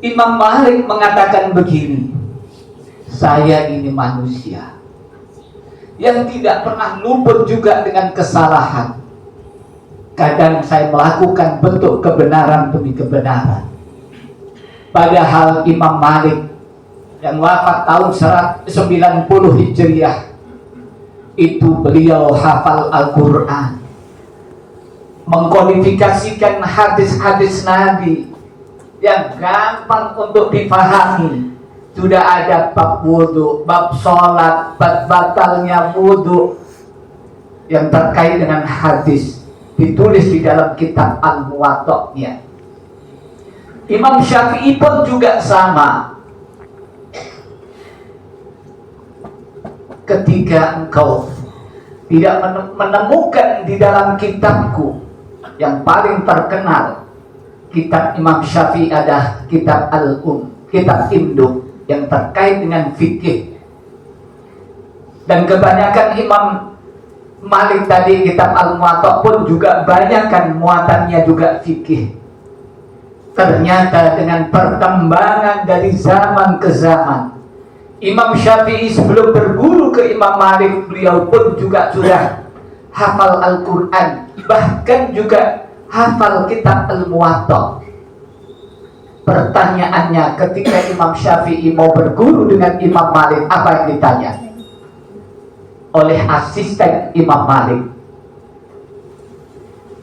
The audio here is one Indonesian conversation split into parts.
Imam Malik mengatakan begini, saya ini manusia yang tidak pernah luput juga dengan kesalahan. Kadang saya melakukan bentuk kebenaran demi kebenaran. Padahal Imam Malik yang wafat tahun 90 Hijriah itu beliau hafal Al-Quran, mengkodifikasikan hadis-hadis Nabi yang gampang untuk dipahami. Sudah ada bab wudhu, bab sholat, bab batalnya wudhu yang terkait dengan hadis, ditulis di dalam kitab Al-Muwatta'nya. Imam Syafi'i pun juga sama. Ketika engkau tidak menemukan di dalam kitabku yang paling terkenal, kitab Imam Syafi'i adalah kitab kitab Induk yang terkait dengan fikih. Dan kebanyakan Imam Malik tadi kitab Al-Muwatta' pun juga banyak kan muatannya juga fikih. Ternyata dengan perkembangan dari zaman ke zaman, Imam Syafi'i sebelum berguru ke Imam Malik, beliau pun juga sudah hafal Al-Quran, bahkan juga hafal kitab Al-Muwatta'. Pertanyaannya, ketika Imam Syafi'i mau berguru dengan Imam Malik, apa yang ditanya oleh asisten Imam Malik?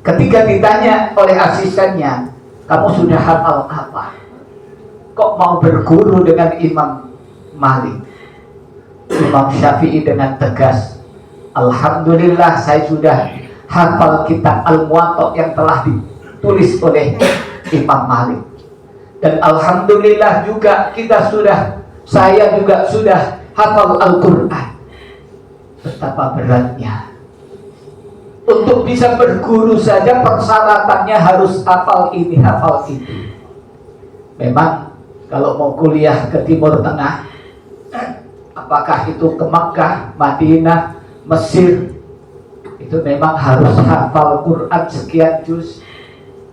Ketika ditanya oleh asistennya, kamu sudah hafal apa? Kok mau berguru dengan Imam Malik? Imam Syafi'i dengan tegas, alhamdulillah saya sudah hafal kitab Al-Muwatta' yang telah ditulis oleh Imam Malik. Dan alhamdulillah juga saya juga sudah hafal Al-Quran. Betapa beratnya. Untuk bisa berguru saja persyaratannya harus hafal ini, hafal itu. Memang kalau mau kuliah ke Timur Tengah, apakah itu ke Makkah, Madinah, Mesir, itu memang harus hafal Quran sekian juz,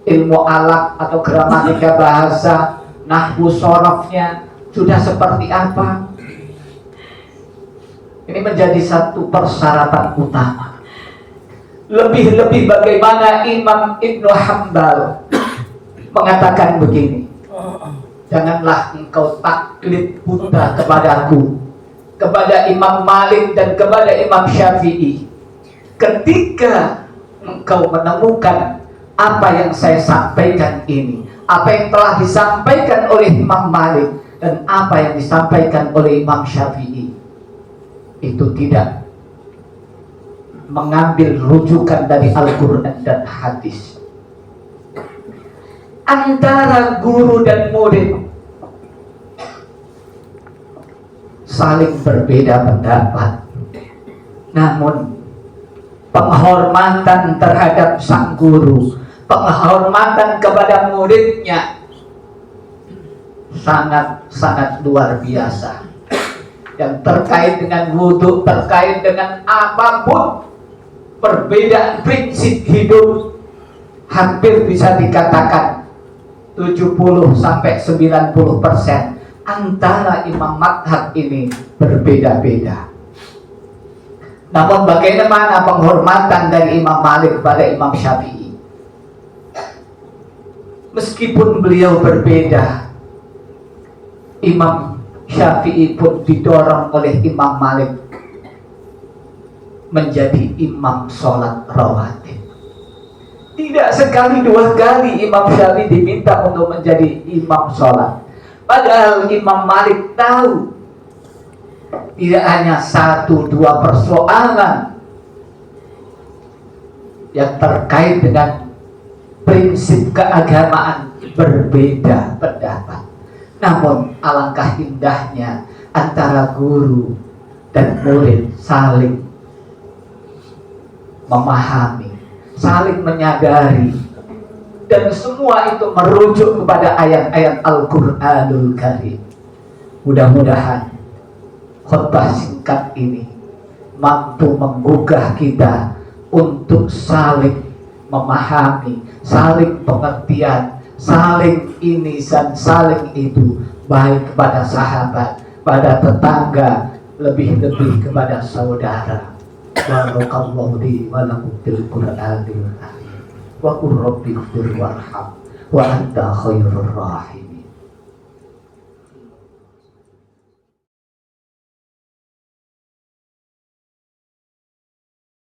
ilmu alat atau gramatika bahasa, nahwu sorofnya sudah seperti apa. Ini menjadi satu persyaratan utama. Lebih-lebih bagaimana Imam Ibnu Hanbal mengatakan begini, janganlah engkau taklid buta kepadaku, kepada Imam Malik dan kepada Imam Syafi'i. Ketika engkau menemukan apa yang saya sampaikan ini, apa yang telah disampaikan oleh Imam Malik dan apa yang disampaikan oleh Imam Syafi'i, itu tidak mengambil rujukan dari Al-Quran dan hadis. Antara guru dan murid saling berbeda pendapat, namun penghormatan terhadap sang guru, penghormatan kepada muridnya sangat luar biasa. Yang terkait dengan wudhu, terkait dengan apapun, perbedaan prinsip hidup hampir bisa dikatakan 70-90% antara imam madhab ini berbeda-beda. Namun bagaimana penghormatan dari Imam Malik kepada Imam Syafi'i? Meskipun beliau berbeda, Imam Syafi'i pun didorong oleh Imam Malik menjadi imam sholat rawatib. Tidak sekali dua kali Imam Syafi'i diminta untuk menjadi imam sholat. Padahal Imam Malik tahu tidak hanya satu dua persoalan yang terkait dengan prinsip keagamaan berbeda pendapat. Namun alangkah indahnya antara guru dan murid saling memahami, saling menyadari, dan semua itu merujuk kepada ayat-ayat Al-Quranul Karim. Mudah-mudahan khutbah singkat ini mampu menggugah kita untuk saling memahami, saling pengertian, saling ini dan saling itu, baik kepada sahabat, pada tetangga, lebih-lebih kepada saudara. Barakallahu li wa lakum fil Qur'anil azim. Wa qur rabbi ighfir warham wa anta khairur rahim.